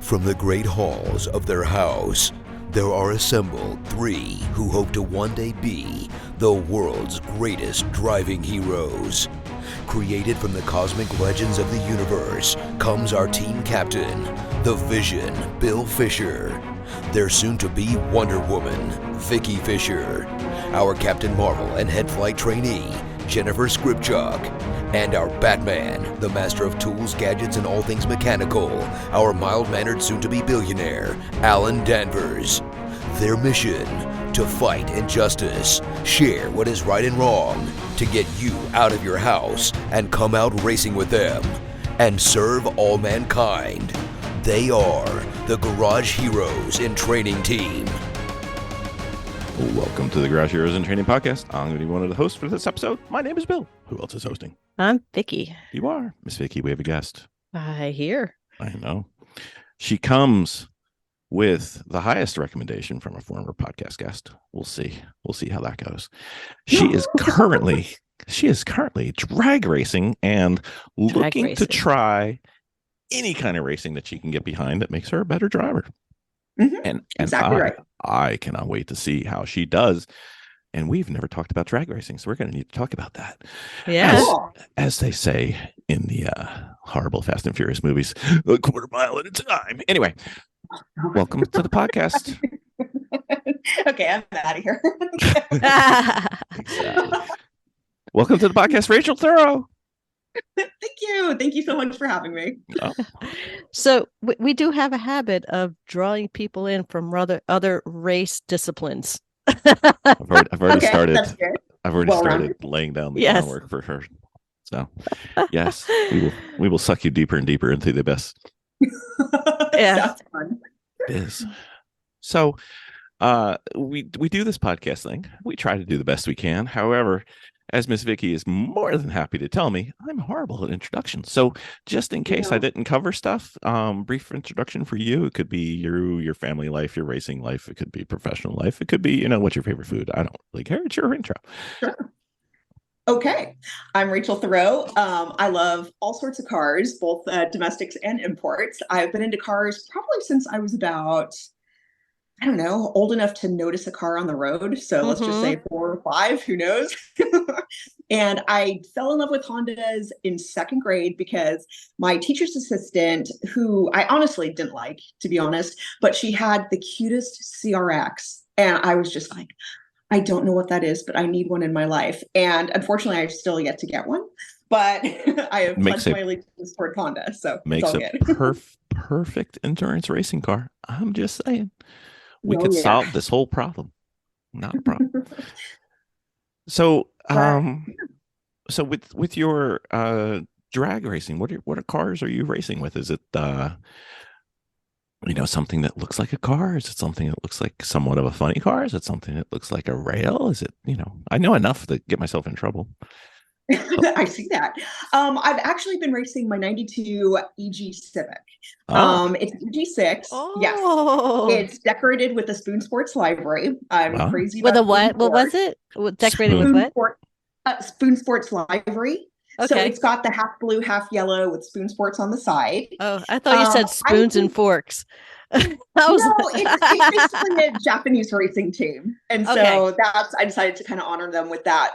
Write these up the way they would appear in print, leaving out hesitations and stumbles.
From the great halls of their house, there are assembled three who hope to one day be the world's greatest driving heroes. Created from the cosmic legends of the universe comes our team captain, the Vision, Bill Fisher. Their soon-to-be Wonder Woman, Vicki Fisher. Our Captain Marvel and head flight trainee, Jennifer Skripchuk. And our Batman, the master of tools, gadgets, and all things mechanical, our mild-mannered soon-to-be billionaire, Alan Danvers. Their mission, to fight injustice, share what is right and wrong, to get you out of your house and come out racing with them, and serve all mankind. They are the Garage Heroes in Training Team. Welcome to the Garage Heroes in Training Podcast. I'm going to be one of the hosts for this episode. My name is Bill. Who else is hosting? I'm Vicki. You are. Miss Vicki, we have a guest. I hear. I know. She comes with the highest recommendation from a former podcast guest. We'll see. We'll see how that goes. She is currently drag racing and looking to try any kind of racing that she can get behind that makes her a better driver. Mm-hmm. And exactly right. I cannot wait to see how she does. And we've never talked about drag racing, so we're going to need to talk about that. Yeah. As they say in the horrible Fast and Furious movies, a quarter mile at a time. Anyway, welcome to the podcast. Okay, I'm out of here. Exactly. Welcome to the podcast, Rachel Thurow. Thank you so much for having me. Oh. So we do have a habit of drawing people in from other race disciplines. I've already started. I've already started rounded. laying down the groundwork for her. So yes, we will suck you deeper and deeper into the abyss. Yeah, that's fun. It is. So we do this podcast thing. We try to do the best we can. However, as Miss Vicki is more than happy to tell me, I'm horrible at introductions. So just in case I didn't cover stuff, brief introduction for you. It could be your family life, your racing life. It could be professional life. It could be, what's your favorite food? I don't really care. It's your intro. Sure. Okay. I'm Rachel Thurow. I love all sorts of cars, both domestics and imports. I've been into cars probably since I was about, I don't know, old enough to notice a car on the road. So let's just say 4 or 5, who knows? And I fell in love with Hondas in 2nd grade because my teacher's assistant, who I honestly didn't like, to be honest, but she had the cutest CRX. And I was just like, I don't know what that is, but I need one in my life. And unfortunately, I've still yet to get one. But I have pledged my allegiance toward Honda. So makes it's all a perfect endurance racing car. I'm just saying. We could solve this whole problem. Not a problem. So, so with your drag racing, what cars are you racing with? Is it something that looks like a car? Is it something that looks like somewhat of a funny car? Is it something that looks like a rail? Is it I know enough to get myself in trouble. I see that. I've actually been racing my 92 EG Civic. It's EG6. Oh. Yes. It's decorated with the Spoon Sports library. I'm crazy with about a what? What was it? Decorated with what? Spoon Sports librry. Okay. So it's got the half blue, half yellow with Spoon Sports on the side. Oh, I thought you said spoons and forks. It's basically a Japanese racing team. And so I decided to kind of honor them with that.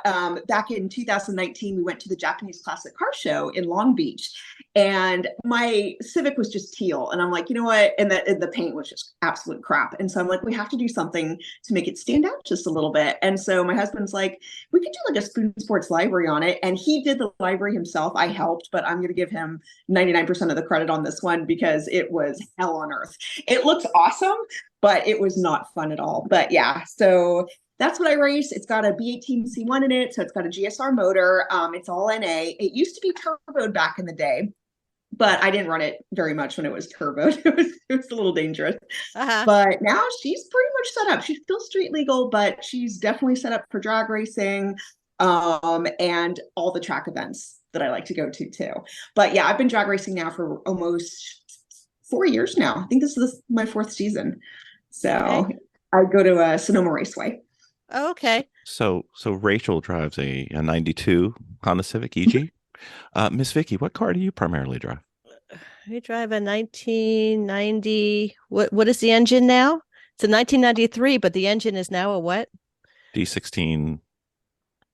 Back in 2019, we went to the Japanese Classic Car Show in Long Beach. And my Civic was just teal. And I'm like, you know what? And the paint was just absolute crap. And so I'm like, we have to do something to make it stand out just a little bit. And so my husband's like, we could do like a Spoon Sports library on it. And he did the library himself. I helped, but I'm going to give him 99% of the credit on this one because it was hell on earth. It looks awesome, but it was not fun at all. But yeah, so that's what I race. It's got a B18 C1 in it. So it's got a GSR motor. It's all NA. It used to be turboed back in the day, but I didn't run it very much when it was turboed. It was a little dangerous. But now she's pretty much set up. She's still street legal, but she's definitely set up for drag racing and all the track events that I like to go to too. But yeah, I've been drag racing now for almost 4 years now. I think this is my 4th season. So I go to Sonoma Raceway. Okay. So Rachel drives a 92 Honda Civic EG. Miss Vicki, what car do you primarily drive? We drive a 1990. What is the engine now? It's a 1993, but the engine is now a what? D16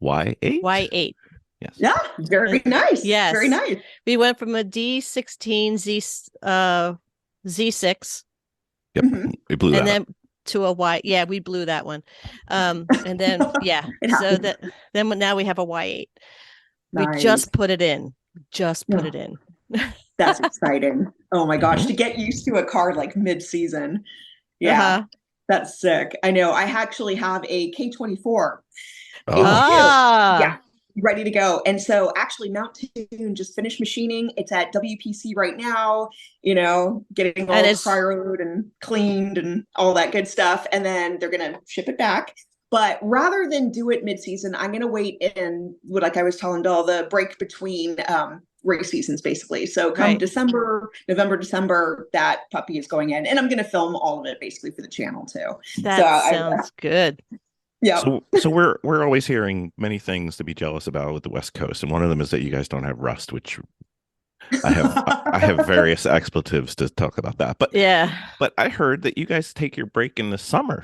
Y8. Y8. Yes. Yeah, very nice. Yes. Very nice. We went from a D16 Z6. Yep. Mhm. We blew that And then up. to a Y. Yeah, we blew that one. And then yeah. It So happens. now we have a Y8. We Nice. just put it in. Just put Yeah. it in. That's exciting. Oh my gosh, Mhm. to get used to a car like mid-season. Yeah, Uh-huh. that's sick. I know. I actually have a K24. Oh, Ah. Ready to go. And so actually Mount Tune just finished machining. It's at WPC right now, getting all cryoed and cleaned and all that good stuff. And then they're going to ship it back. But rather than do it mid-season, I'm going to wait in, like I was telling Dahl, the break between race seasons, basically. So come November, December, that puppy is going in. And I'm going to film all of it basically for the channel too. That sounds good. Yeah. So we're always hearing many things to be jealous about with the West Coast, and one of them is that you guys don't have rust, which I have various expletives to talk about that. But yeah, but I heard that you guys take your break in the summer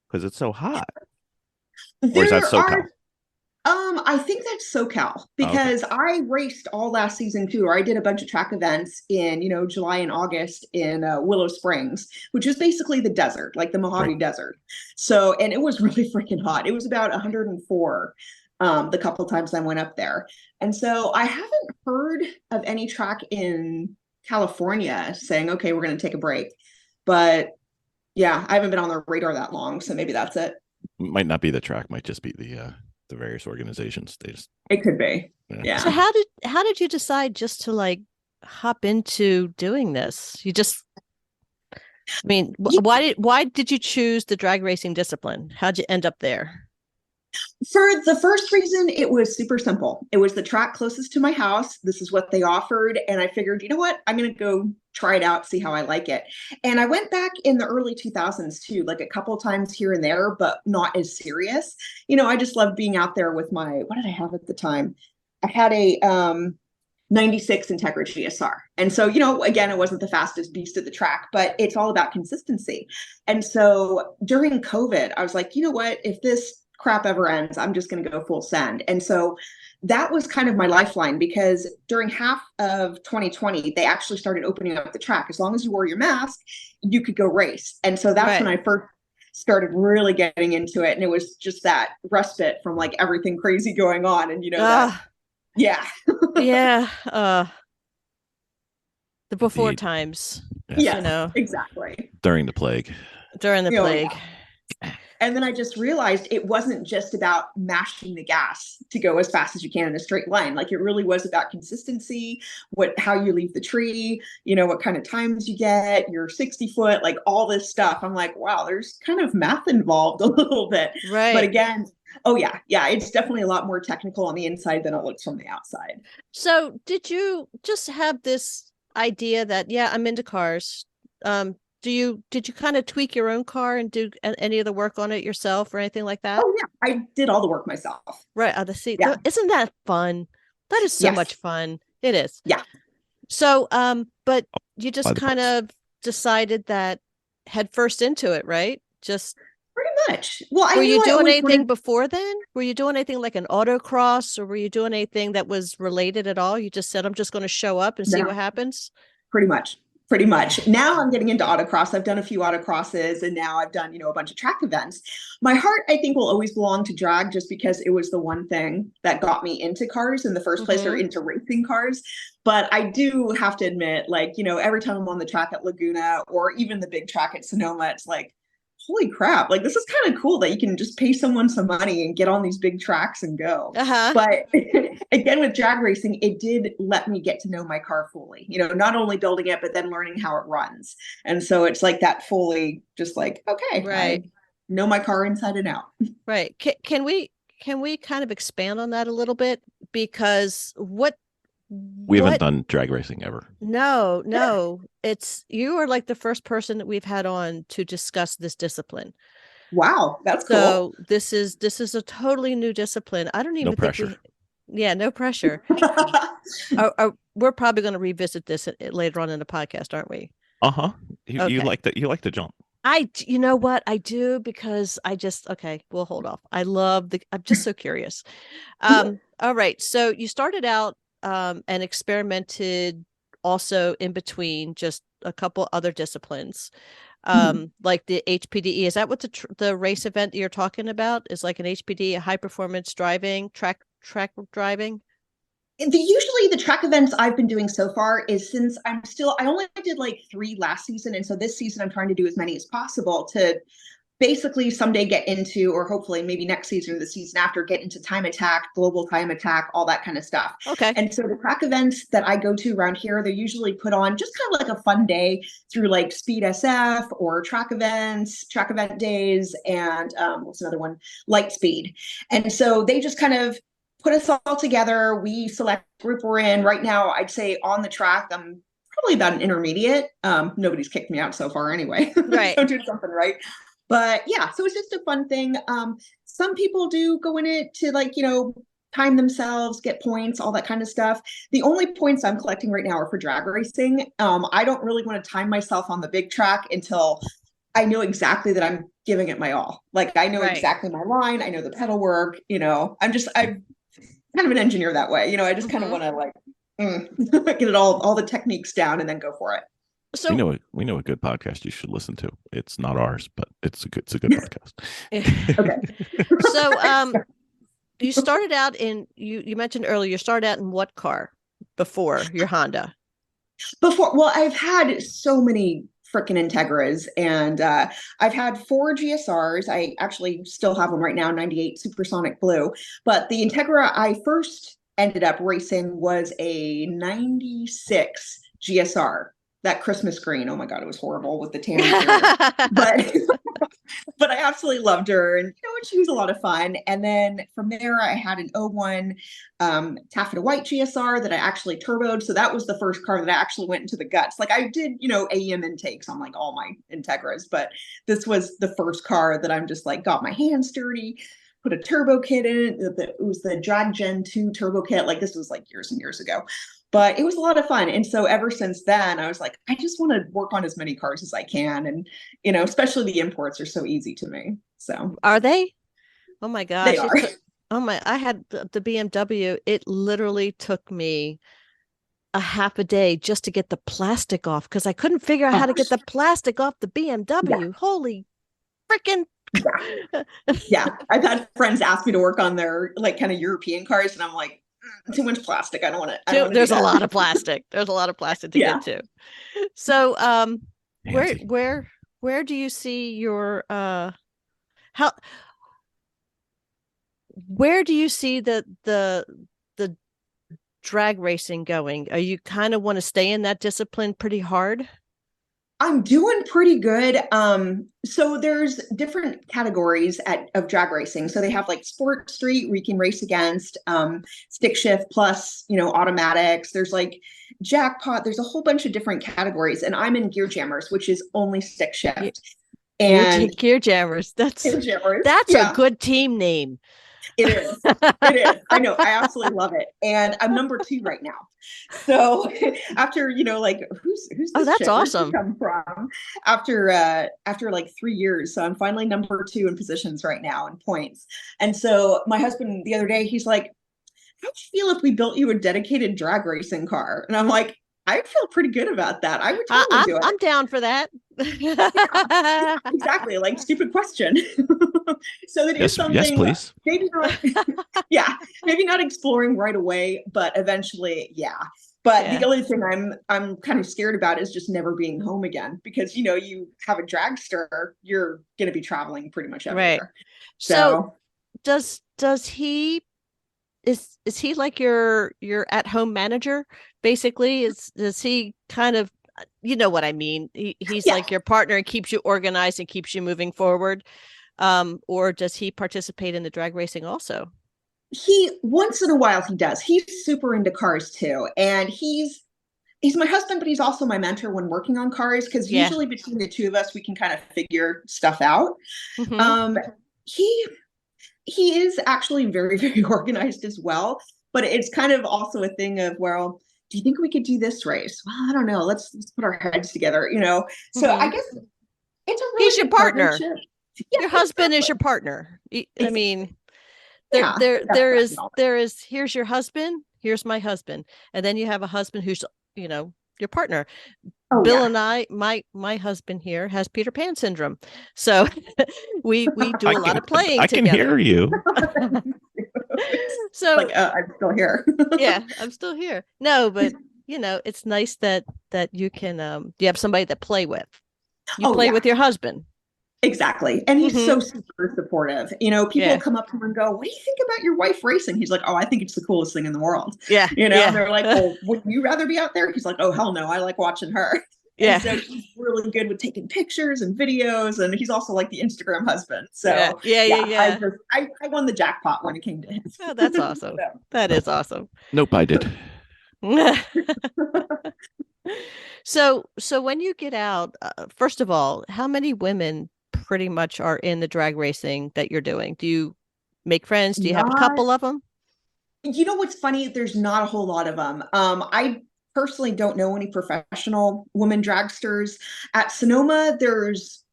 because it's so hot. Or is that SoCal? I think that's SoCal because I raced all last season too, or I did a bunch of track events in, July and August in Willow Springs, which is basically the desert, like the Mojave Desert. So, and it was really freaking hot. It was about 104 the couple times I went up there. And so I haven't heard of any track in California saying, okay, we're going to take a break. But yeah, I haven't been on the radar that long. So maybe that's it. Might not be the track, might just be the various organizations. It could be. Yeah. So how did you decide just to like hop into doing this? Why did you choose the drag racing discipline? How'd you end up there? For the first reason, it was super simple. It was the track closest to my house. This is what they offered. And I figured, you know what? I'm going to go try it out, see how I like it. And I went back in the early 2000s too, like a couple times here and there, but not as serious. I just loved being out there with what did I have at the time? I had a 96 Integra GSR. And so, again, it wasn't the fastest beast at the track, but it's all about consistency. And so during COVID, I was like, you know what? If this crap ever ends, I'm just going to go full send. And so that was kind of my lifeline because during half of 2020, they actually started opening up the track. As long as you wore your mask, you could go race. And so that's when I first started really getting into it. And it was just that respite from like everything crazy going on. And yeah. The before times. Yeah, exactly. During the plague. Yeah. And then I just realized it wasn't just about mashing the gas to go as fast as you can in a straight line. Like it really was about consistency, how you leave the tree, what kind of times you get, your 60 foot, like all this stuff. I'm like, wow, there's kind of math involved a little bit. Right. But again, it's definitely a lot more technical on the inside than it looks from the outside. So did you just have this idea that, I'm into cars? Did you kind of tweak your own car and do any of the work on it yourself or anything like that? Oh yeah, I did all the work myself. Right. Isn't that fun? That is so much fun. It is. Yeah. So, but you just kind of decided that head first into it, right? Just pretty much. Well, were you doing anything before then? Were you doing anything like an autocross, or were you doing anything that was related at all? You just said, I'm just going to show up and see what happens. Pretty much. Now I'm getting into autocross. I've done a few autocrosses and now I've done, a bunch of track events. My heart, I think, will always belong to drag just because it was the one thing that got me into cars in the first place or into racing cars. But I do have to admit, every time I'm on the track at Laguna or even the big track at Sonoma, it's like, holy crap, like this is kind of cool that you can just pay someone some money and get on these big tracks and go. But again, with drag racing, it did let me get to know my car fully, not only building it, but then learning how it runs. And so it's like that fully just like, okay, right. I know my car inside and out. Right. Can we kind of expand on that a little bit? Because we haven't done drag racing ever. No. You are like the first person that we've had on to discuss this discipline. Wow, that's cool. So this is a totally new discipline. I don't even think Yeah, no pressure. We're probably going to revisit this later on in the podcast, aren't we? Uh-huh. You Okay. like that? You like to jump. You know what I do, because okay, we'll hold off. I'm just so curious. All right. So you started out and experimented also in between just a couple other disciplines. Like the HPDE. Is that what the race event that you're talking about is, like an HPD, a high performance driving, track driving? Usually the track events I've been doing so far is, since I only did like 3 last season. And so this season I'm trying to do as many as possible to basically someday get into, or hopefully maybe next season or the season after, get into time attack, global time attack, all that kind of stuff. Okay. And so the track events that I go to around here, they're usually put on just kind of like a fun day through like Speed SF or track event days, and what's another one? Light Speed. And so they just kind of put us all together. We select the group we're in. Right now, I'd say on the track, I'm probably about an intermediate. Nobody's kicked me out so far anyway. Right. So doing something right. But yeah, so it's just a fun thing. Some people do go in it to, like, time themselves, get points, all that kind of stuff. The only points I'm collecting right now are for drag racing. I don't really want to time myself on the big track until I know exactly that I'm giving it my all. Like, I know exactly my line. I know the pedal work. I'm kind of an engineer that way. I just kind of want to get it all the techniques down and then go for it. So we know a good podcast you should listen to. It's not ours, but it's a good podcast. Okay. So you started out you mentioned earlier, you started out in what car before your Honda? Well, I've had so many freaking Integras, and I've had 4 GSRs. I actually still have them right now, 98 Supersonic Blue. But the Integra I first ended up racing was a 96 GSR. That Christmas green, oh my God, it was horrible with the tan but I absolutely loved her, and she was a lot of fun. And then from there, I had an '01 taffeta white GSR that I actually turboed. So that was the first car that I actually went into the guts. Like, I did, AEM intakes on like all my Integras, but this was the first car that I'm just like got my hands dirty, put a turbo kit in it. It was the Drag Gen 2 turbo kit. Like, this was like years and years ago. But it was a lot of fun. And so ever since then, I was like, I just want to work on as many cars as I can. And, especially the imports are so easy to me. So are they? Oh my gosh. They are. I had the BMW. It literally took me a half a day just to get the plastic off, because I couldn't figure out how to get the plastic off the BMW. Yeah. Holy freaking. Yeah. I've had friends ask me to work on their like kind of European cars, and I'm like, too much plastic. I don't want to. There's a lot of plastic. There's a lot of plastic to get to. So, where do you see your where do you see the drag racing going? Are you kind of want to stay in that discipline pretty hard? I'm doing pretty good. So there's different categories of drag racing. So they have like sport street where you can race against, stick shift plus, automatics. There's like jackpot. There's a whole bunch of different categories, and I'm in gear jammers, which is only stick shift. And gear jammers. That's a good team name. It is. It is. I know. I absolutely love it. And I'm number 2 right now. So after, like, who's this that's shit? awesome. Where'd she come from? After like 3 years. So I'm finally number 2 in positions right now in points. And so my husband the other day, he's like, how'd you feel if we built you a dedicated drag racing car? And I'm like, I feel pretty good about that. I would totally do it. I'm down for that. Yeah, exactly. Like, stupid question. So that is something. Yes, please. Maybe not. Yeah, maybe not exploring right away, but eventually, yeah. But the only thing I'm kind of scared about is just never being home again, because you have a dragster, you're going to be traveling pretty much everywhere. Right. So does he? Is he like your at home manager? Basically, does he kind of, what I mean? He's like your partner and keeps you organized and keeps you moving forward. Or does he participate in the drag racing also? He once in a while he does. He's super into cars too, and he's my husband, but he's also my mentor when working on cars, because usually between the two of us we can kind of figure stuff out. Mm-hmm. He is actually very, very organized as well. but it's kind of also a thing of, well, do you think we could do this race? Well, I don't know. Let's put our heads together, So I guess it's a really He's your good partner. partnership. Your husband is your partner. I mean, there is, here's your husband, here's my husband. And then you have a husband who's, your partner. Oh, Bill yeah. and I, my husband here has Peter Pan syndrome. So we do a lot of playing I together. can hear you. So I'm still here. Yeah, I'm still here. No, but it's nice that you can you have somebody to play with. You play with your husband. Exactly. And he's so super supportive. People come up to him and go, what do you think about your wife racing? He's like, oh, I think it's the coolest thing in the world. Yeah. They're like, oh, would you rather be out there? He's like, oh, hell no. I like watching her. Yeah. And so he's really good with taking pictures and videos. And he's also like the Instagram husband. So yeah. I won the jackpot when it came to him. Oh, that's awesome. That is awesome. Nope, I did. So when you get out, first of all, how many women pretty much are in the drag racing that you're doing? Do you make friends? Do you have a couple of them? You know what's funny? There's not a whole lot of them. I personally don't know any professional women dragsters. At Sonoma, there's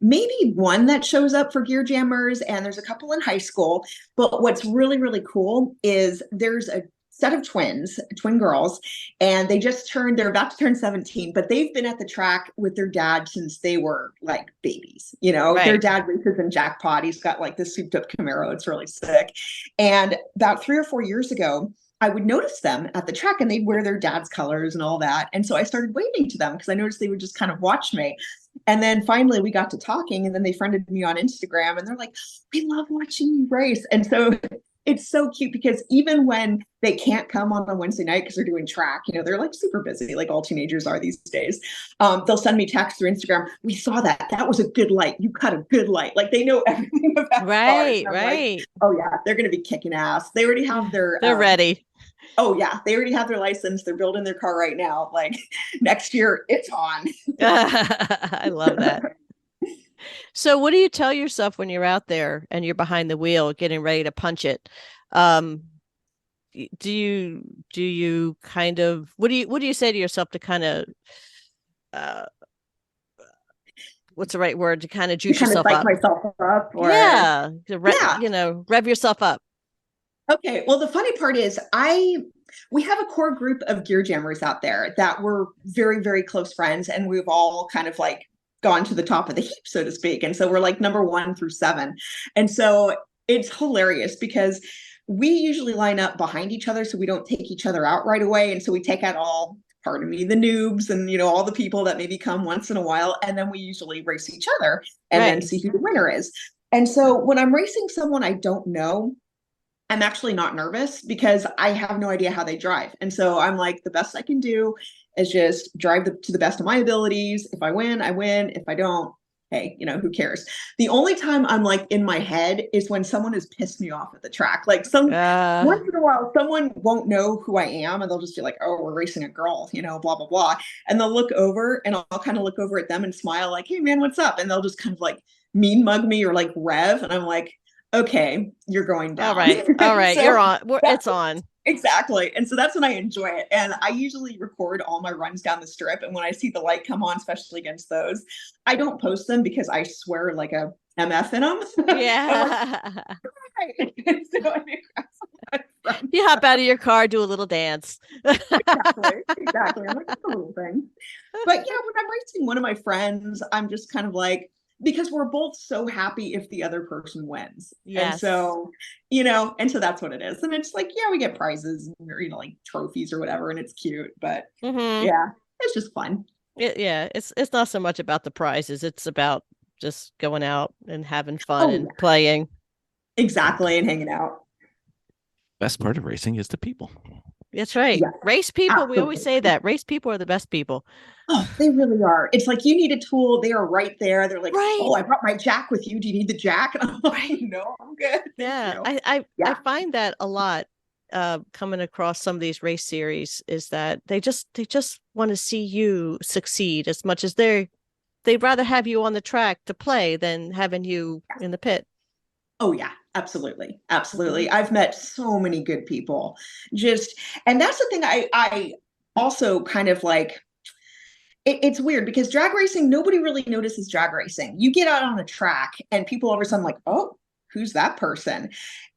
maybe one that shows up for Gear Jammers, and there's a couple in high school. But what's really, really cool is there's a set of twin girls, and they're about to turn 17, but they've been at the track with their dad since they were like babies. Their dad races in Jackpot. He's got like this souped up Camaro. It's really sick. And about 3 or 4 years ago, I would notice them at the track, and they'd wear their dad's colors and all that. And so I started waving to them because I noticed they would just kind of watch me. And then finally we got to talking, and then they friended me on Instagram, and they're like, we love watching you race. And so it's so cute because even when they can't come on a Wednesday night because they're doing track, they're like super busy, like all teenagers are these days. They'll send me texts through Instagram. We saw that. That was a good light. You cut a good light. Like they know everything about right. Like, oh yeah, they're going to be kicking ass. They already have they're ready. Oh yeah, they already have their license. They're building their car right now. Like next year, it's on. I love that. So what do you tell yourself when you're out there and you're behind the wheel getting ready to punch it? Do you kind of, what do you say to yourself to kind of what's the right word, to kind of juice yourself up? Myself up, or rev yourself up. Okay, well, the funny part is we have a core group of Gear Jammers out there that we're very, very close friends, and we've all kind of like gone to the top of the heap, so to speak. And so we're like number 1 through 7. And so it's hilarious because we usually line up behind each other so we don't take each other out right away. And so we take out all, pardon me, the noobs and, all the people that maybe come once in a while. And then we usually race each other and then see who the winner is. And so when I'm racing someone I don't know, I'm actually not nervous because I have no idea how they drive. And so I'm like, the best I can do is just drive to the best of my abilities. If I win, I win. If I don't, hey, who cares? The only time I'm like in my head is when someone has pissed me off at the track. Like once in a while, someone won't know who I am and they'll just be like, oh, we're racing a girl, blah, blah, blah. And they'll look over and I'll kind of look over at them and smile like, hey man, what's up? And they'll just kind of like mean mug me or like rev. And I'm like, okay, you're going down. All right. So you're on. It's on. Exactly. And so that's when I enjoy it. And I usually record all my runs down the strip. And when I see the light come on, especially against those, I don't post them because I swear like a MF in them. Yeah. You hop out of your car, do a little dance. Exactly. I'm like, that's a little thing. But when I'm racing one of my friends, I'm just kind of like, because we're both so happy if the other person wins. Yes. And so, and so that's what it is. And it's like, we get prizes or, like trophies or whatever, and it's cute, but it's just fun. It's not so much about the prizes. It's about just going out and having fun and playing. Exactly. And hanging out. Best part of racing is the people. That's right. Yeah, race people. Absolutely. We always say that race people are the best people. Oh, they really are. It's like you need a tool. They are right there. They're like, oh, I brought my jack with you. Do you need the jack? And I'm like, no, I'm good. Yeah. I find that a lot coming across some of these race series is that they just want to see you succeed as much as they'd rather have you on the track to play than having you in the pit. Oh yeah, Absolutely. Absolutely. I've met so many good people. And that's the thing I also kind of like, it's weird because drag racing, nobody really notices drag racing. You get out on a track and people all of a sudden like, oh, who's that person?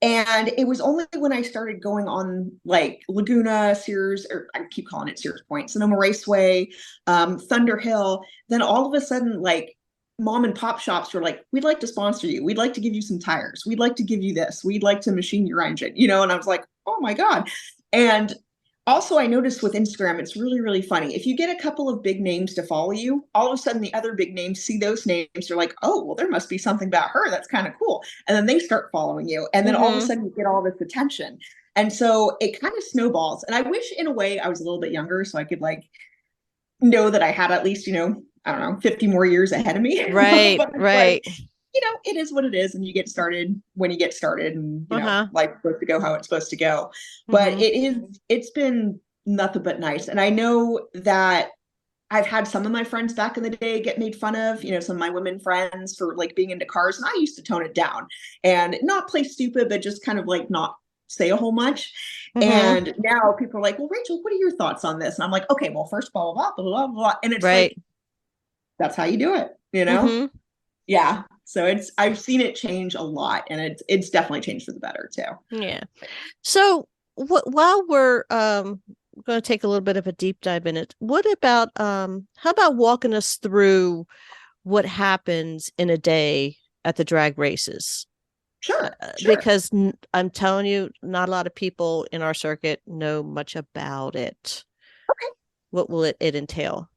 And it was only when I started going on like Laguna, Sears, or I keep calling it Sears Point, Sonoma Raceway, Thunder Hill, then all of a sudden, like mom and pop shops were like, we'd like to sponsor you. We'd like to give you some tires. We'd like to give you this. We'd like to machine your engine, and I was like, oh my God. And also, I noticed with Instagram, it's really, really funny. If you get a couple of big names to follow you, all of a sudden the other big names see those names. They're like, oh, well, there must be something about her. That's kind of cool. And then they start following you. And then all of a sudden you get all this attention. And so it kind of snowballs. And I wish in a way I was a little bit younger so I could like know that I had at least, I don't know, 50 more years ahead of me. Right, right. Like, it is what it is. And you get started when you get started and, life's supposed to go how it's supposed to go. But it's been nothing but nice. And I know that I've had some of my friends back in the day get made fun of, some of my women friends for like being into cars. And I used to tone it down and not play stupid, but just kind of like not say a whole much. And now people are like, well, Rachel, what are your thoughts on this? And I'm like, okay, well, first, blah, blah, blah, blah, blah. And it's like, that's how you do it, Yeah. So I've seen it change a lot, and it's definitely changed for the better too. Yeah. So while we're going to take a little bit of a deep dive in it, what about how about walking us through what happens in a day at the drag races? Sure. Because I'm telling you, not a lot of people in our circuit know much about it. Okay. What will it entail?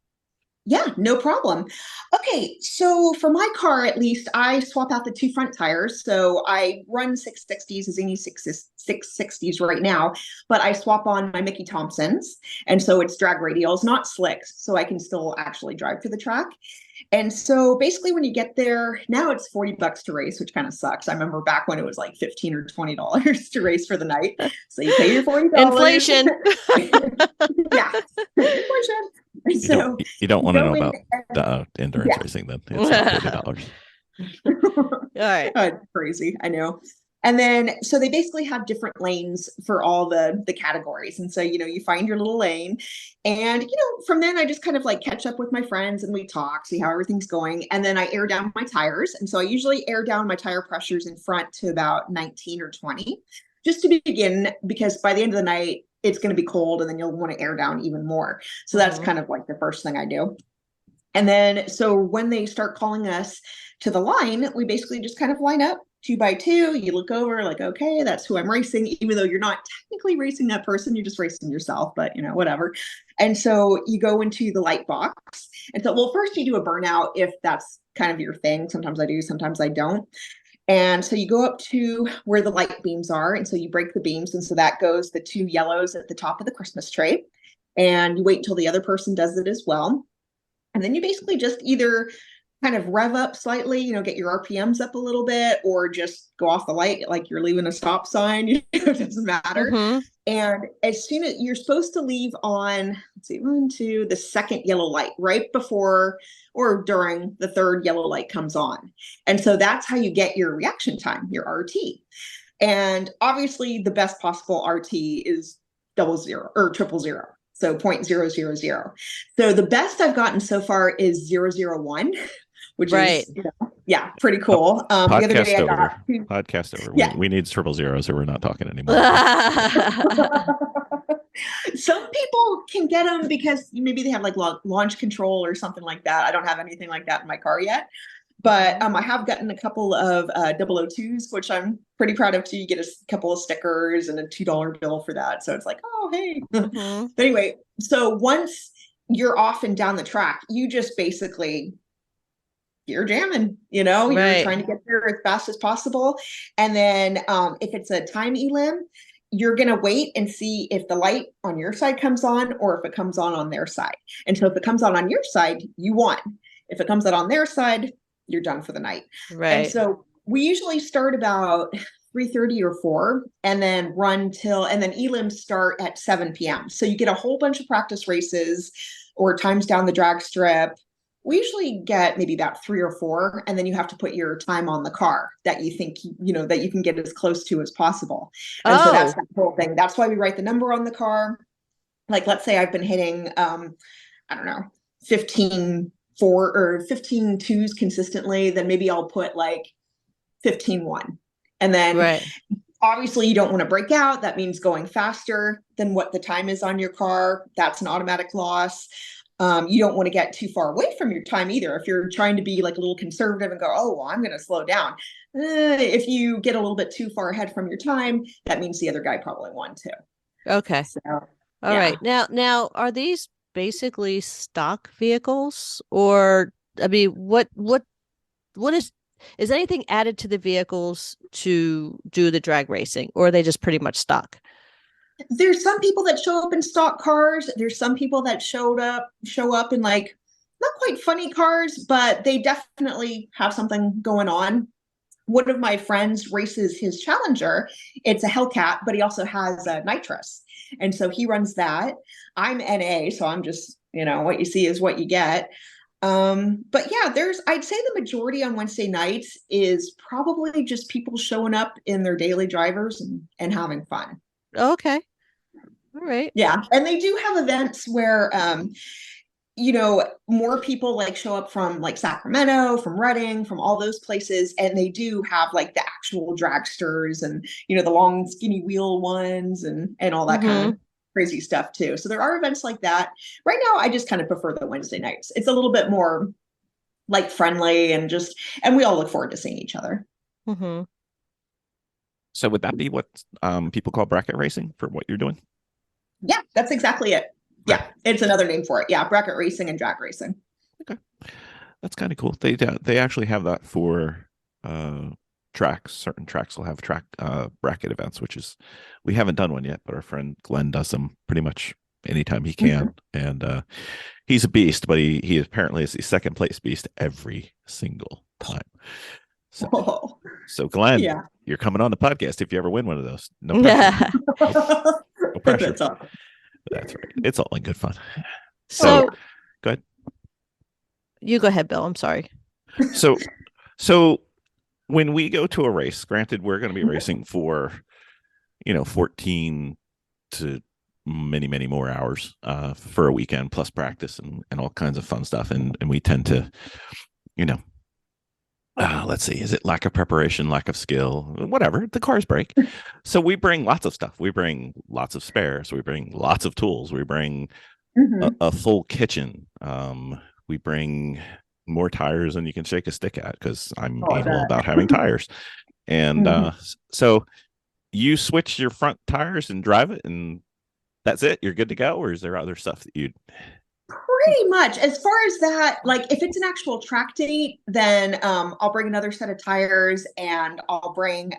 Yeah, no problem. Okay, so for my car, at least, I swap out the two front tires. So I run 660s, a Zini 660s right now, but I swap on my Mickey Thompsons. And so it's drag radials, not slicks, so I can still actually drive to the track. And so basically when you get there, now it's $40 to race, which kind of sucks. I remember back when it was like $15 or $20 to race for the night. So you pay your $40. Inflation. Yeah, inflation. So you don't want to know about the endurance racing then. It's not $40. All right. It's crazy. I know. And then, so they basically have different lanes for all the categories. And so, you find your little lane and, from then I just kind of like catch up with my friends and we talk, see how everything's going. And then I air down my tires. And so I usually air down my tire pressures in front to about 19 or 20, just to begin, because by the end of the night, it's going to be cold and then you'll want to air down even more. So that's kind of like the first thing I do. And then, so when they start calling us to the line, we basically just kind of line up 2 by 2. You look over like, okay, that's who I'm racing, even though you're not technically racing that person, you're just racing yourself, but whatever. And so you go into the light box. And so, well, first you do a burnout if that's kind of your thing. Sometimes I do, sometimes I don't. And so you go up to where the light beams are. And so you break the beams. And so that goes the 2 yellows at the top of the Christmas tree. And you wait until the other person does it as well. And then you basically just either kind of rev up slightly, get your RPMs up a little bit, or just go off the light like you're leaving a stop sign. It doesn't matter. And as soon as you're supposed to leave on, let's see, 1, 2, the second yellow light, right before or during the third yellow light comes on. And so that's how you get your reaction time, your RT. And obviously the best possible RT is 00 or 000. So 0.000. So the best I've gotten so far is 001, which is, pretty cool. The other day I got podcast over. Yeah. We need 000, so we're not talking anymore. Some people can get them because maybe they have like launch control or something like that. I don't have anything like that in my car yet. But I have gotten a couple of 002s, which I'm pretty proud of too. You get a couple of stickers and a $2 bill for that. So it's like, oh, hey. But anyway, so once you're off and down the track, you just basically, you're jamming, you're trying to get there as fast as possible. And then if it's a time elim, you're going to wait and see if the light on your side comes on or if it comes on their side. And so if it comes on your side, you won. If it comes out on their side, you're done for the night. Right. And so we usually start about 3:30 or 4 and then run and then elims start at 7 p.m. So you get a whole bunch of practice races or times down the drag strip we usually get maybe about 3 or 4, and then you have to put your time on the car that you think, that you can get as close to as possible. And so that's the whole thing. That's why we write the number on the car. Like, let's say I've been hitting, I don't know, 15 4 or 15 twos consistently, then maybe I'll put like 15-1. And then obviously you don't want to break out. That means going faster than what the time is on your car. That's an automatic loss. You don't want to get too far away from your time either. If you're trying to be like a little conservative and go, oh, well, I'm going to slow down. If you get a little bit too far ahead from your time, that means the other guy probably won too. Okay. So, all right. Now, are these basically stock vehicles, or I mean, what is anything added to the vehicles to do the drag racing, or are they just pretty much stock? There's some people that show up in stock cars. There's some people that show up in like not quite funny cars, but they definitely have something going on. One of my friends races his Challenger. It's a Hellcat, but he also has a nitrous. And so he runs that. I'm NA, so I'm just, what you see is what you get. But yeah, I'd say the majority on Wednesday nights is probably just people showing up in their daily drivers and having fun. Okay. All right. Yeah. And they do have events where, more people like show up from like Sacramento, from Redding, from all those places. And they do have like the actual dragsters and, the long skinny wheel ones and all that kind of crazy stuff too. So there are events like that. Right now, I just kind of prefer the Wednesday nights. It's a little bit more like friendly and we all look forward to seeing each other. Mm-hmm. So would that be what people call bracket racing for what you're doing? Yeah, that's exactly it. Yeah, it's another name for it. Yeah, bracket racing and drag racing. Okay, that's kind of cool. They actually have that for tracks. Certain tracks will have track bracket events, we haven't done one yet, but our friend Glenn does them pretty much anytime he can, and he's a beast. But he apparently is the second place beast every single time. So Glenn, you're coming on the podcast if you ever win one of those. No pressure. No pressure. That's awesome. That's right. It's all in good fun. So go ahead. You go ahead, Bill. I'm sorry. So when we go to a race, granted, we're going to be racing for, 14 to many, many more hours for a weekend plus practice and all kinds of fun stuff. And we tend to, let's see, is it lack of preparation, lack of skill, whatever, the cars break. So we bring lots of stuff. We bring lots of spares. We bring lots of tools. We bring a full kitchen. We bring more tires than you can shake a stick at, because I'm anal about having tires. And so you switch your front tires and drive it, and that's it? You're good to go? Or is there other stuff that you'd... Pretty much. As far as that, like if it's an actual track date, then I'll bring another set of tires, and I'll bring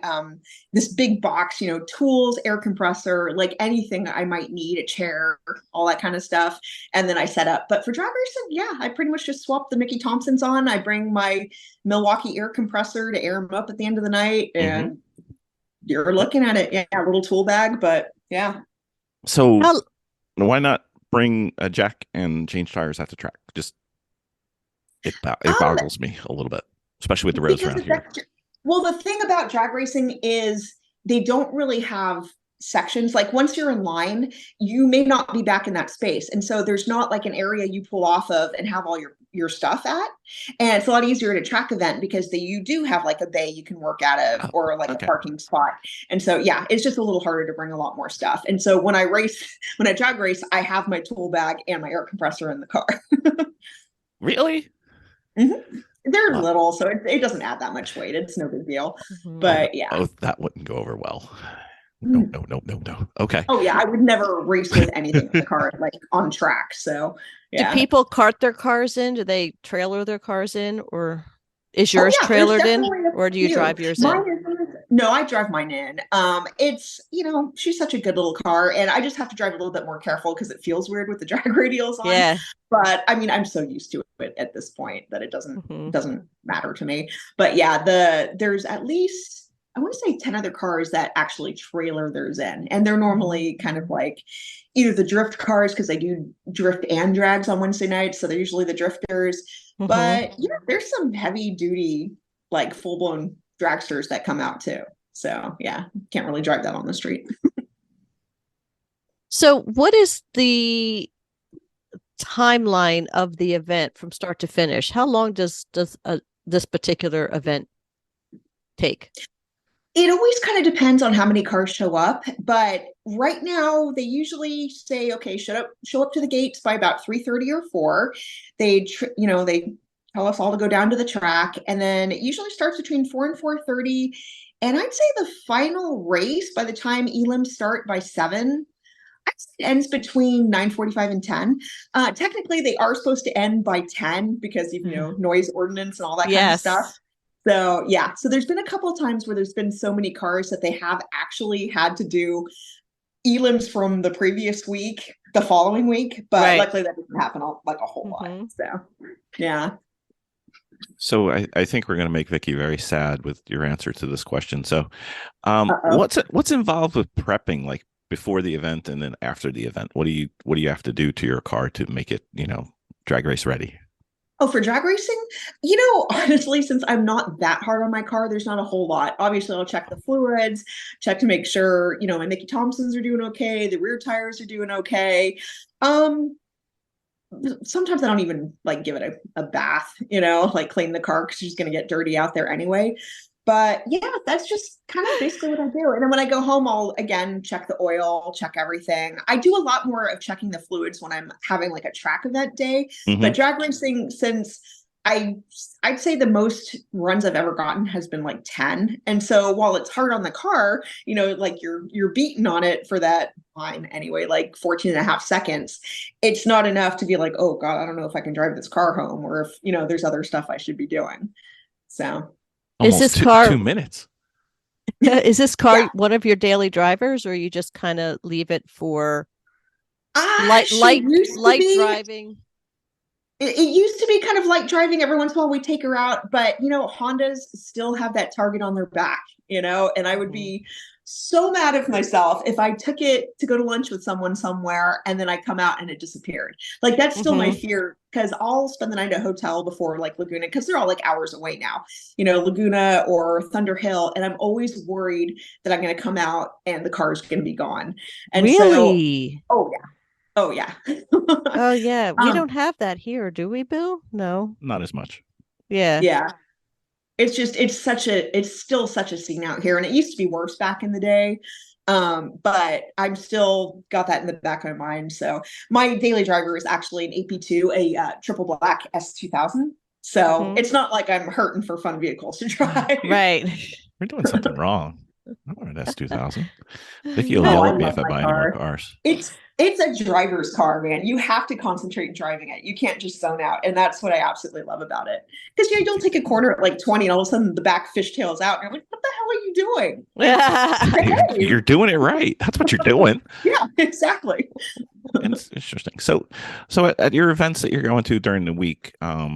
this big box, tools, air compressor, like anything I might need, a chair, all that kind of stuff. And then I set up. But for drag racing, I pretty much just swap the Mickey Thompsons on. I bring my Milwaukee air compressor to air them up at the end of the night, and you're looking at it. Yeah, a little tool bag, but yeah. So why not bring a jack and change tires at the track? Just it boggles me a little bit, especially with the roads around here. Well, the thing about drag racing is they don't really have sections. Like once you're in line, you may not be back in that space, and so there's not like an area you pull off of and have all your stuff at. And it's a lot easier at a track event because you do have like a bay you can work out of, or like a parking spot. And so it's just a little harder to bring a lot more stuff. And so when I drag race, I have my tool bag and my air compressor in the car. Really? They're little, so it doesn't add that much weight. It's no big deal. But that wouldn't go over well. No. Okay. Oh yeah, I would never race with anything in the car like on track. So yeah. Do people cart their cars in? Do they trailer their cars in, or is yours trailered in, or do you drive yours in? No, I drive mine in. It's, she's such a good little car, and I just have to drive a little bit more careful because it feels weird with the drag radials on. Yeah. But I mean, I'm so used to it at this point that it doesn't matter to me. But yeah, there's at least, I want to say 10 other cars that actually trailer theirs in. And they're normally kind of like either the drift cars, because they do drift and drags on Wednesday nights. So they're usually the drifters, But yeah, there's some heavy duty, like full blown dragsters that come out too. So yeah, can't really drive that on the street. So what is the timeline of the event from start to finish? How long does this particular event take? It always kind of depends on how many cars show up, but right now they usually say, okay, show up to the gates by about 3:30 or 4. They tell us all to go down to the track, and then it usually starts between 4 and 4:30. And I'd say the final race, by the time elims start by 7, I'd say it ends between 9:45 and 10. Technically, they are supposed to end by 10 because noise ordinance and all that kind of stuff. So yeah, so there's been a couple of times where there's been so many cars that they have actually had to do elims from the previous week, the following week, but luckily that didn't happen like a whole lot. So yeah. So I think we're going to make Vicki very sad with your answer to this question. So what's involved with prepping, like before the event and then after the event? What do you have to do to your car to make it, drag race ready? Oh, for drag racing? Honestly, since I'm not that hard on my car, there's not a whole lot. Obviously, I'll check the fluids, check to make sure, my Mickey Thompsons are doing okay, the rear tires are doing okay. Sometimes I don't even like give it a bath, like clean the car because she's going to get dirty out there anyway. But yeah, that's just kind of basically what I do. And then when I go home, I'll again check the oil, check everything. I do a lot more of checking the fluids when I'm having like a track event day. But drag racing, since I'd say the most runs I've ever gotten has been like 10. And so while it's hard on the car, like you're beaten on it for that time anyway, like 14 and a half seconds. It's not enough to be like, oh God, I don't know if I can drive this car home, or if, there's other stuff I should be doing. So. Almost is this car 2 minutes? Is this car one of your daily drivers, or you just kind of leave it for light driving? It used to be kind of light driving. Every once in a while we take her out, but Hondas still have that target on their back, and I would be so mad at myself if I took it to go to lunch with someone somewhere and then I come out and it disappeared. Like that's still my fear, because I'll spend the night at a hotel before like Laguna, because they're all like hours away now, Laguna or Thunder Hill. And I'm always worried that I'm going to come out and the car's going to be gone. And really? Oh yeah. Oh yeah. Oh yeah. We don't have that here, do we, Bill? No. Not as much. Yeah. Yeah. It's still such a scene out here, and it used to be worse back in the day. But I'm still got that in the back of my mind. So my daily driver is actually an AP2, a triple black S2000. So it's not like I'm hurting for fun vehicles to drive. Right. We're doing something wrong. I want an S2000. Vicki will yell at me if I buy any more cars. It's a driver's car, man. You have to concentrate driving it. You can't just zone out. And that's what I absolutely love about it. Because you'll take a corner at like 20 and all of a sudden the back fishtails out. And you're like, what the hell are you doing? You're doing it right. That's what you're doing. Yeah, exactly. And it's interesting. So at your events that you're going to during the week, how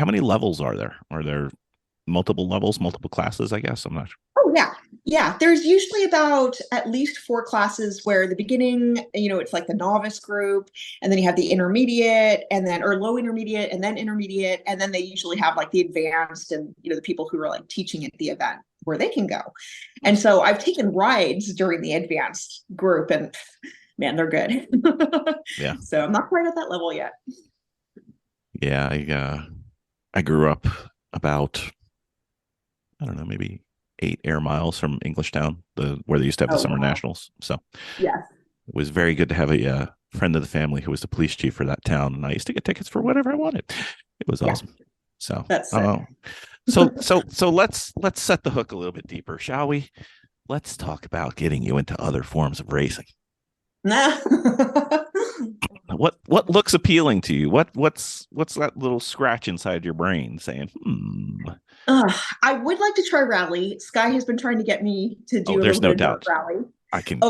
many levels are there? Are there multiple levels, multiple classes, I guess? I'm not sure. Oh, yeah. Yeah. There's usually about at least 4 classes where the beginning, it's like the novice group, and then you have the intermediate or low intermediate and then intermediate. And then they usually have like the advanced and, the people who are like teaching at the event where they can go. And so I've taken rides during the advanced group, and man, they're good. Yeah. So I'm not quite at that level yet. Yeah. I grew up about, I don't know, maybe 8 air miles from Englishtown, where they used to have the summer nationals. So yes, it was very good to have a friend of the family who was the police chief for that town, and I used to get tickets for whatever I wanted. It was awesome. So that's so let's set the hook a little bit deeper, shall we? Let's talk about getting you into other forms of racing. What looks appealing to you? What's that little scratch inside your brain saying, I would like to try rally. Sky has been trying to get me to do there's no doubt. Rally. I can